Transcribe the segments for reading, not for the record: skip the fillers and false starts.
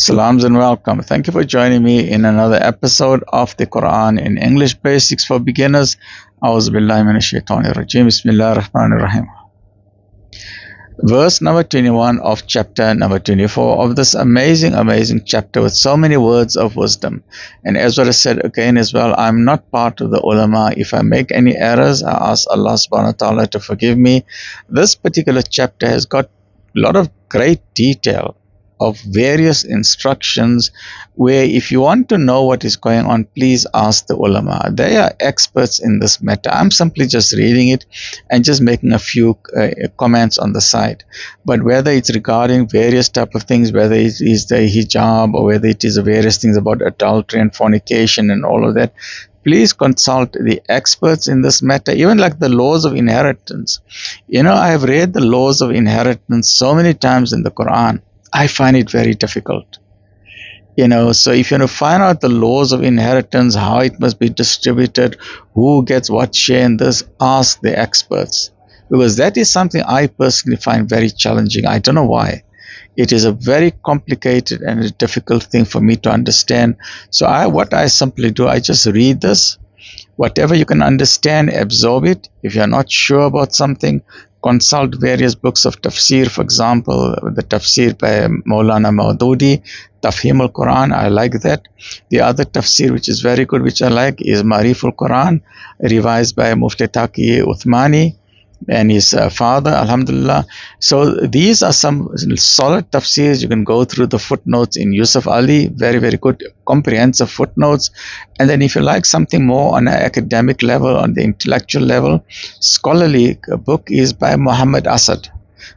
Salams and welcome. Thank you for joining me in another episode of the Quran in English Basics for Beginners. A'udhu billahi minash shaitanir rajim. Bismillahir rahmanir rahim. Verse number 21 of chapter number 24 of this amazing chapter with so many words of wisdom. And as what I said again as well, I'm not part of the ulama. If I make any errors, I ask Allah subhanahu wa ta'ala to forgive me. This particular chapter has got a lot of great detail of various instructions where if you want to know what is going on, please ask the ulama. They are experts in this matter. I'm simply just reading it and just making a few comments on the side. But whether it's regarding various type of things, whether it is the hijab or whether it is various things about adultery and fornication and all of that, please consult the experts in this matter, even like the laws of inheritance. I have read the laws of inheritance so many times in the Quran. I find it very difficult. So if you want to find out the laws of inheritance, how it must be distributed, who gets what share in this, ask the experts. Because that is something I personally find very challenging. I don't know why. It is a very complicated and a difficult thing for me to understand. So what I simply do, I just read this. Whatever you can understand, absorb it. If you're not sure about something, consult various books of tafsir. For example, the tafsir by Maulana Maududi, Tafhim al-Quran, I like that. The other tafsir which is very good, which I like, is Marif al-Quran, revised by Mufti Taqi Uthmani and his father, alhamdulillah. So these are some solid tafsirs. You can go through the footnotes in Yusuf Ali, very good comprehensive footnotes. And then if you like something more on an academic level, on the intellectual level, scholarly book is by Muhammad Asad.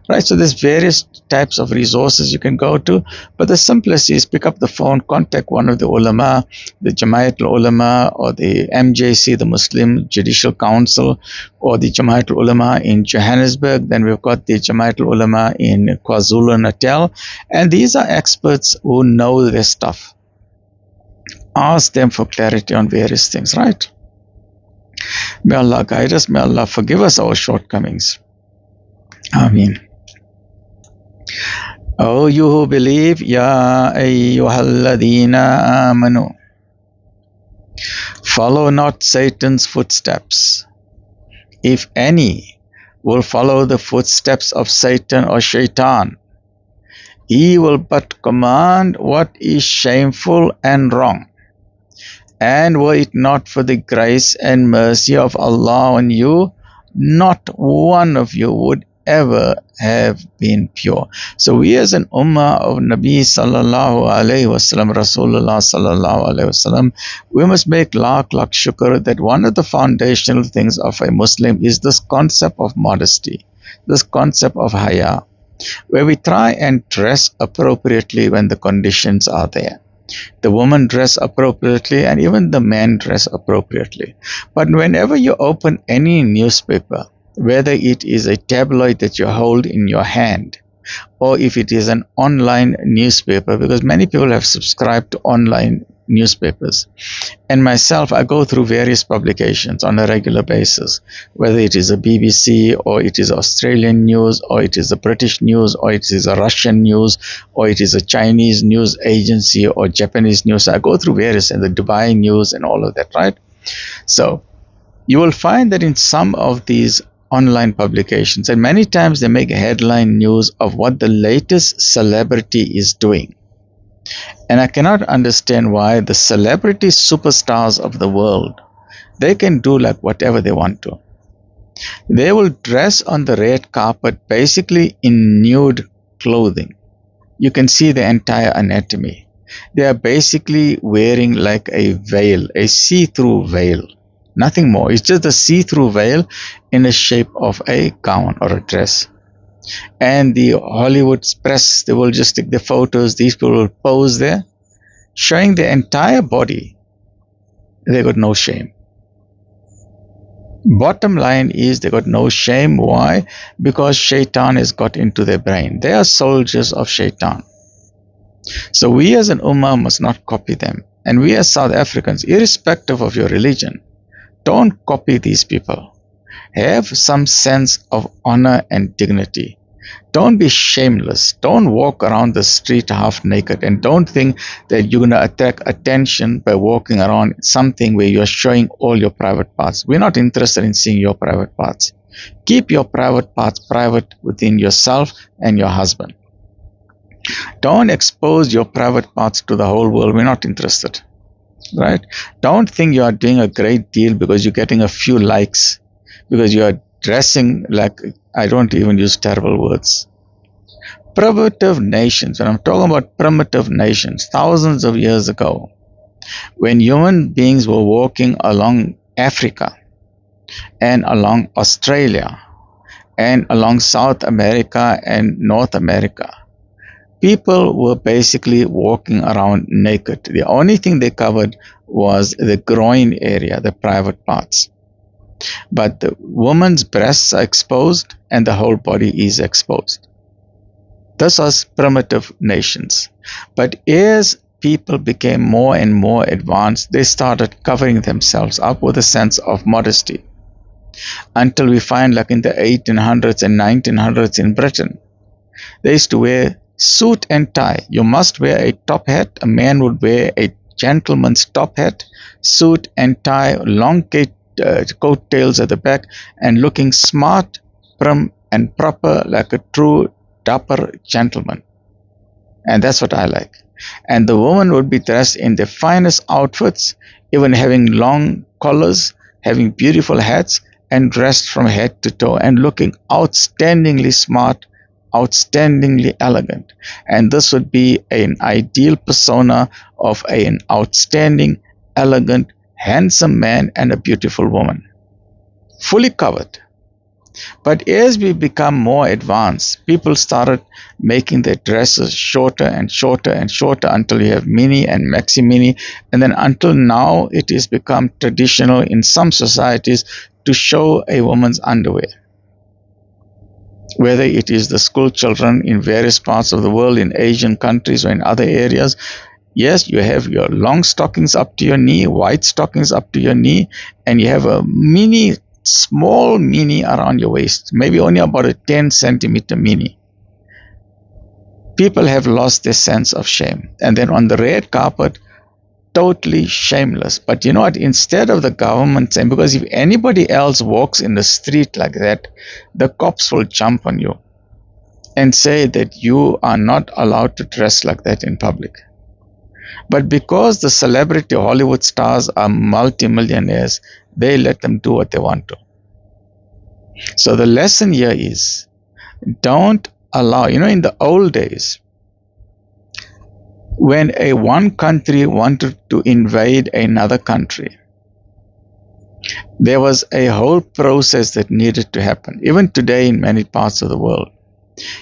Right, so there's various types of resources you can go to, but the simplest is pick up the phone, contact one of the ulama, the Jama'at al-Ulama or the MJC, the Muslim Judicial Council, or the Jama'at al-Ulama in Johannesburg. Then we've got the Jama'at al-Ulama in KwaZulu-Natal, and these are experts who know their stuff. Ask them for clarity on various things, right? May Allah guide us, may Allah forgive us our shortcomings. Ameen. O you who believe, Ya ayyuhalladhina amanu, follow not Satan's footsteps. If any will follow the footsteps of Satan or Shaitan, he will but command what is shameful and wrong. And were it not for the grace and mercy of Allah on you, not one of you would ever have been pure. So we as an ummah of Nabi Sal'lal'laa'hu A'layhi Was'sal'lam, Rasulullah Sal'lal'laa'hu A'layhi Was'sallam, we must make lakh shukr that one of the foundational things of a Muslim is this concept of modesty, this concept of haya, where we try and dress appropriately when the conditions are there. The woman dress appropriately and even the man dress appropriately. But whenever you open any newspaper, whether it is a tabloid that you hold in your hand, or if it is an online newspaper, because many people have subscribed to online newspapers. And myself, I go through various publications on a regular basis, whether it is a BBC, or it is Australian news, or it is a British news, or it is a Russian news, or it is a Chinese news agency, or Japanese news. I go through various, and the Dubai news and all of that, right? So you will find that in some of these online publications, and many times they make headline news of what the latest celebrity is doing. And I cannot understand why the celebrity superstars of the world, they can do like whatever they want to. They will dress on the red carpet basically in nude clothing. You can see the entire anatomy. They are basically wearing like a veil, a see-through veil. Nothing more. It's just a see-through veil in the shape of a gown or a dress. And the Hollywood press, they will just take the photos. These people will pose there, showing their entire body. They got no shame. Bottom line is they got no shame. Why? Because Shaitan has got into their brain. They are soldiers of Shaitan. So we as an ummah must not copy them. And we as South Africans, irrespective of your religion, don't copy these people. Have some sense of honor and dignity. Don't be shameless. Don't walk around the street half naked, and don't think that you're going to attract attention by walking around something where you're showing all your private parts. We're not interested in seeing your private parts. Keep your private parts private within yourself and your husband. Don't expose your private parts to the whole world. We're not interested. Right? Don't think you are doing a great deal because you're getting a few likes, because you are dressing like, I don't even use terrible words. Primitive nations, when I'm talking about primitive nations, thousands of years ago, when human beings were walking along Africa and along Australia and along South America and North America, people were basically walking around naked. The only thing they covered was the groin area, the private parts. But the woman's breasts are exposed and the whole body is exposed. This was primitive nations. But as people became more and more advanced, they started covering themselves up with a sense of modesty. Until we find, like in the 1800s and 1900s in Britain, they used to wear suit and tie. You must wear a top hat. A man would wear a gentleman's top hat, suit and tie, long coattails at the back, and looking smart, prim, and proper like a true dapper gentleman. And that's what I like. And the woman would be dressed in the finest outfits, even having long collars, having beautiful hats, and dressed from head to toe and looking outstandingly smart, outstandingly elegant. And this would be an ideal persona of an outstanding, elegant, handsome man and a beautiful woman, fully covered. But as we become more advanced, people started making their dresses shorter and shorter and shorter until you have mini and maxi mini, and then until now it has become traditional in some societies to show a woman's underwear. Whether it is the school children in various parts of the world, in Asian countries or in other areas, yes, you have your long stockings up to your knee, white stockings up to your knee, and you have a small mini around your waist, maybe only about a 10 centimeter mini. People have lost their sense of shame. And then on the red carpet, totally shameless. But you know what? Instead of the government saying, because if anybody else walks in the street like that, the cops will jump on you and say that you are not allowed to dress like that in public. But because the celebrity Hollywood stars are multimillionaires, they let them do what they want to. So the lesson here is, don't allow, in the old days, when one country wanted to invade another country, there was a whole process that needed to happen. Even today in many parts of the world,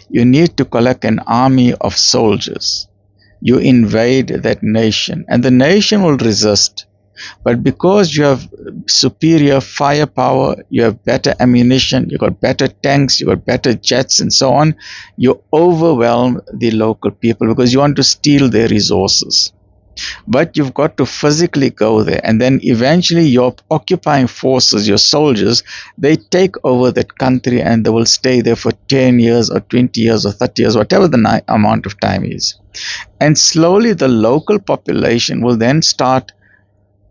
you need to collect an army of soldiers. You invade that nation, and the nation will resist. But because you have superior firepower, you have better ammunition, you got better tanks, you got better jets and so on, you overwhelm the local people because you want to steal their resources. But you've got to physically go there, and then eventually your occupying forces, your soldiers, they take over that country and they will stay there for 10 years or 20 years or 30 years, whatever the amount of time is. And slowly the local population will then start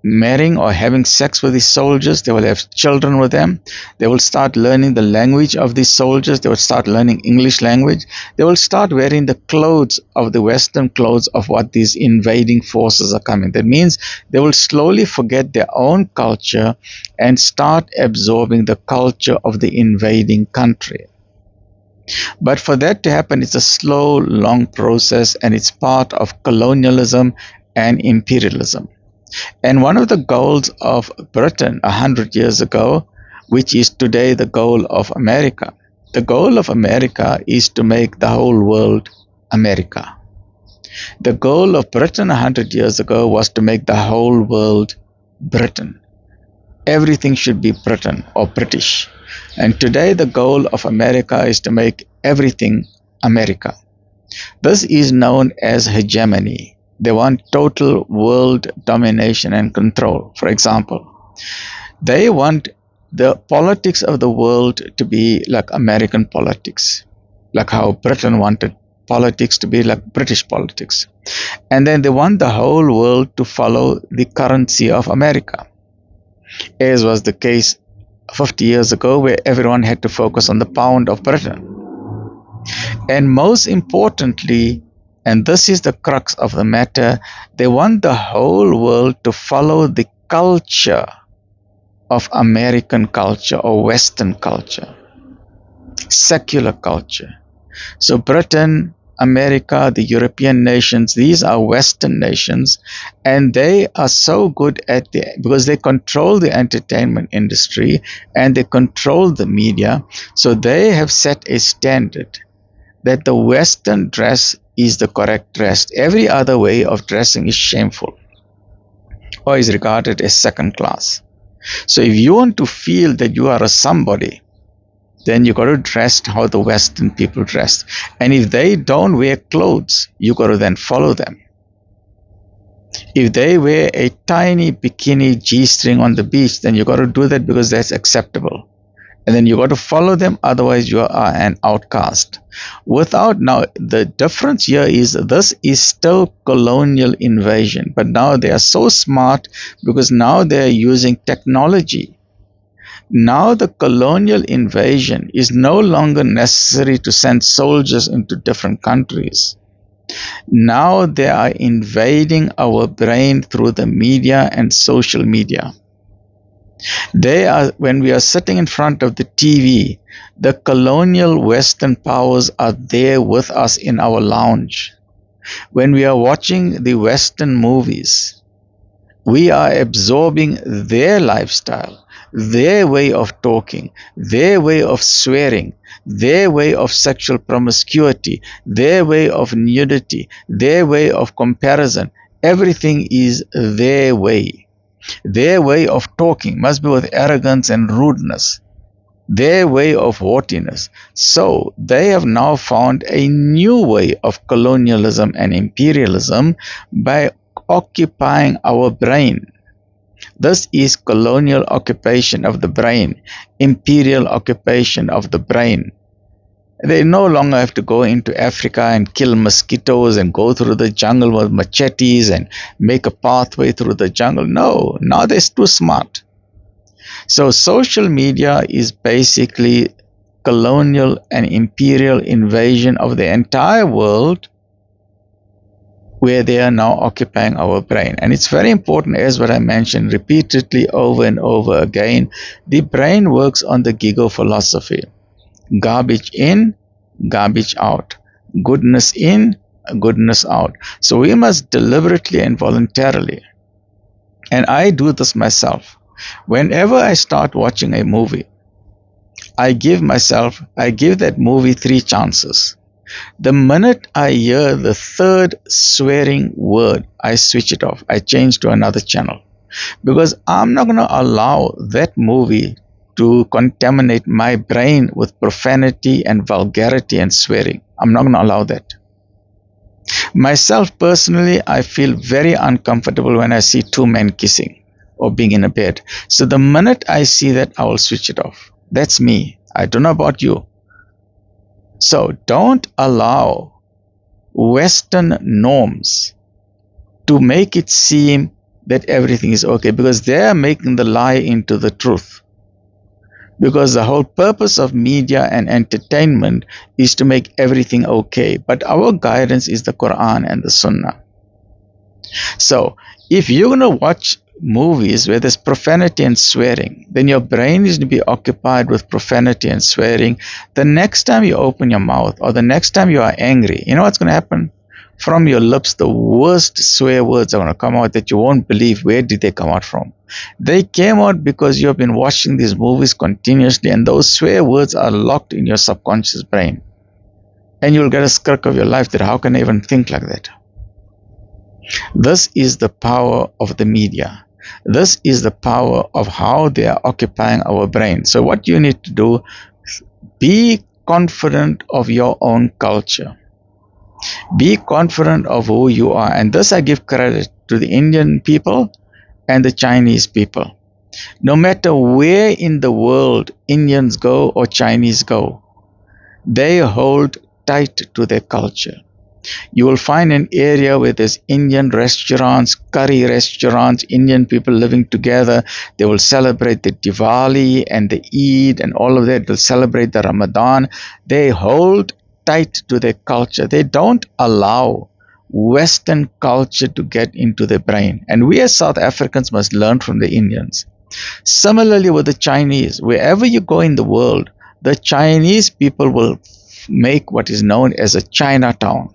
marrying or having sex with these soldiers. They will have children with them. They will start learning the language of these soldiers. They will start learning English language. They will start wearing the clothes of the Western clothes of what these invading forces are coming. That means they will slowly forget their own culture and start absorbing the culture of the invading country. But for that to happen, it's a slow, long process, and it's part of colonialism and imperialism. And one of the goals of Britain 100 years ago, which is today the goal of America, the goal of America is to make the whole world America. The goal of Britain 100 years ago was to make the whole world Britain. Everything should be Britain or British. And today the goal of America is to make everything America. This is known as hegemony. They want total world domination and control. For example, they want the politics of the world to be like American politics. like how Britain wanted politics to be like British politics. And then they want the whole world to follow the currency of America, as was the case 50 years ago, where everyone had to focus on the pound of Britain. And most importantly, and this is the crux of the matter, they want the whole world to follow the culture of American culture or Western culture, secular culture. So Britain, America, the European nations, these are Western nations, and they are so good at because they control the entertainment industry and they control the media, so they have set a standard that the Western dress is the correct dress. Every other way of dressing is shameful or is regarded as second class. So if you want to feel that you are a somebody, then you got to dress how the Western people dress. And if they don't wear clothes, you got to then follow them. If they wear a tiny bikini G-string on the beach, then you got to do that because that's acceptable. And then you got to follow them, otherwise you are an outcast. Now, the difference here is this is still colonial invasion, but now they are so smart because now they are using technology. Now the colonial invasion is no longer necessary to send soldiers into different countries. Now they are invading our brain through the media and social media. When we are sitting in front of the TV, the colonial Western powers are there with us in our lounge. When we are watching the Western movies, we are absorbing their lifestyle, their way of talking, their way of swearing, their way of sexual promiscuity, their way of nudity, their way of comparison. Everything is their way. Their way of talking must be with arrogance and rudeness. Their way of haughtiness. So they have now found a new way of colonialism and imperialism by occupying our brain. This is colonial occupation of the brain, imperial occupation of the brain. They no longer have to go into Africa and kill mosquitoes and go through the jungle with machetes and make a pathway through the jungle. No, now they're too smart. So social media is basically colonial and imperial invasion of the entire world, where they are now occupying our brain. And it's very important, as what I mentioned repeatedly over and over again, the brain works on the Gigo philosophy. Garbage in, garbage out. Goodness in, goodness out. So we must deliberately and voluntarily, and I do this myself, whenever I start watching a movie, I give that movie 3 chances. The minute I hear the third swearing word, I switch it off. I change to another channel, because I'm not going to allow that movie to contaminate my brain with profanity and vulgarity and swearing. I'm not going to allow that. Myself personally, I feel very uncomfortable when I see 2 men kissing or being in a bed. So the minute I see that, I will switch it off. That's me. I don't know about you. So don't allow Western norms to make it seem that everything is okay, because they are making the lie into the truth. Because the whole purpose of media and entertainment is to make everything okay. But our guidance is the Quran and the Sunnah. So if you're going to watch movies where there's profanity and swearing, then your brain is to be occupied with profanity and swearing. The next time you open your mouth, or the next time you are angry, you know what's going to happen? From your lips, the worst swear words are going to come out that you won't believe. Where did they come out from? They came out because you have been watching these movies continuously, and those swear words are locked in your subconscious brain. And you'll get a smirk of your life that how can I even think like that? This is the power of the media. This is the power of how they are occupying our brain. So what you need to do, be confident of your own culture. Be confident of who you are. And this I give credit to the Indian people and the Chinese people. No matter where in the world Indians go or Chinese go, They hold tight to their culture. You will find an area where there's Indian restaurants, curry restaurants, Indian people living together. They will celebrate the Diwali and the Eid and all of that. They'll celebrate the Ramadan. They hold tight to their culture. They don't allow Western culture to get into their brain. And we as South Africans must learn from the Indians. Similarly with the Chinese, wherever you go in the world, the Chinese people will make what is known as a Chinatown.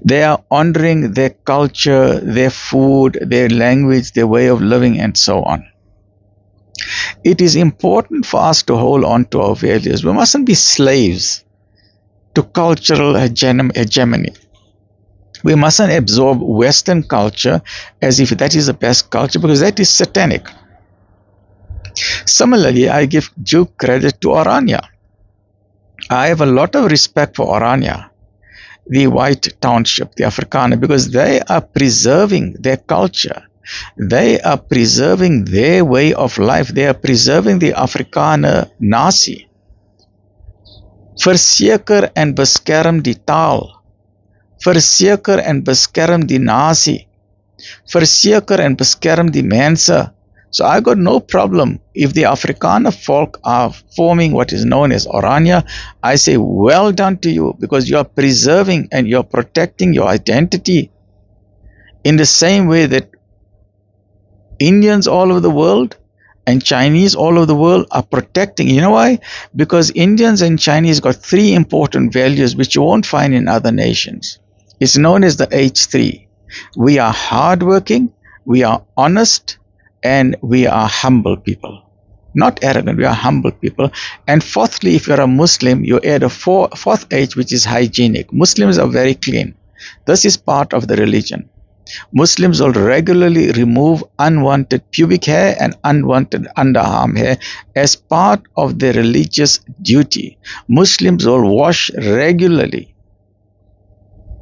They are honoring their culture, their food, their language, their way of living, and so on. It is important for us to hold on to our values. We mustn't be slaves to cultural hegemony. We mustn't absorb Western culture as if that is the best culture, because that is satanic. Similarly, I give due credit to Orania. I have a lot of respect for Orania, the white township, the Afrikaner, because they are preserving their culture. They are preserving their way of life. They are preserving the Afrikaner nasie. Verseker en beskerm die taal. Verseker en beskerm die nasie. Verseker en beskerm die mense. So I got no problem if the Afrikaner folk are forming what is known as Orania. I say well done to you, because you are preserving and you are protecting your identity in the same way that Indians all over the world and Chinese all over the world are protecting. You know why? Because Indians and Chinese got three important values which you won't find in other nations. It's known as the H3. We are hardworking, we are honest, and we are humble people. Not arrogant, we are humble people. And fourthly, if you're a Muslim, you add a fourth H, which is hygienic. Muslims are very clean. This is part of the religion. Muslims will regularly remove unwanted pubic hair and unwanted underarm hair as part of their religious duty. Muslims will wash regularly,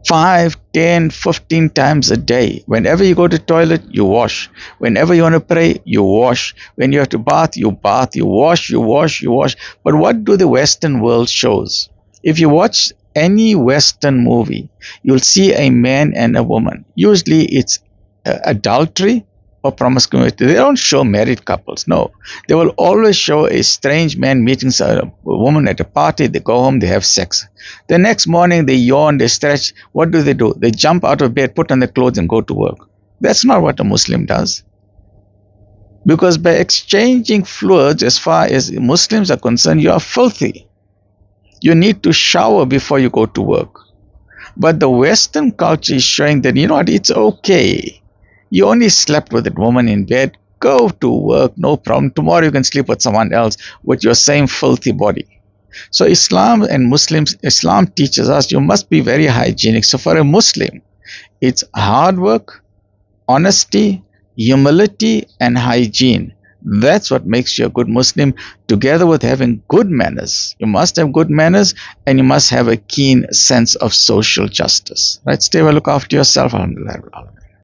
5, 10, 15 times a day. Whenever you go to the toilet, you wash. Whenever you want to pray, you wash. When you have to bath, you bath. You wash, you wash, you wash. But what do the Western world shows? If you watch any Western movie, you'll see a man and a woman. Usually it's adultery or promiscuity. They don't show married couples. No. They will always show a strange man meeting a woman at a party. They go home, they have sex. The next morning, they yawn, they stretch. What do? They jump out of bed, put on their clothes, and go to work. That's not what a Muslim does. Because by exchanging fluids, as far as Muslims are concerned, you are filthy. You need to shower before you go to work. But the Western culture is showing that, you know what, it's okay. You only slept with that woman in bed. Go to work, no problem. Tomorrow you can sleep with someone else with your same filthy body. So Islam and Muslims, Islam teaches us you must be very hygienic. So for a Muslim, it's hard work, honesty, humility, and hygiene. That's what makes you a good Muslim, together with having good manners. You must have good manners, and you must have a keen sense of social justice. Right? Stay well, look after yourself. Alhamdulillah.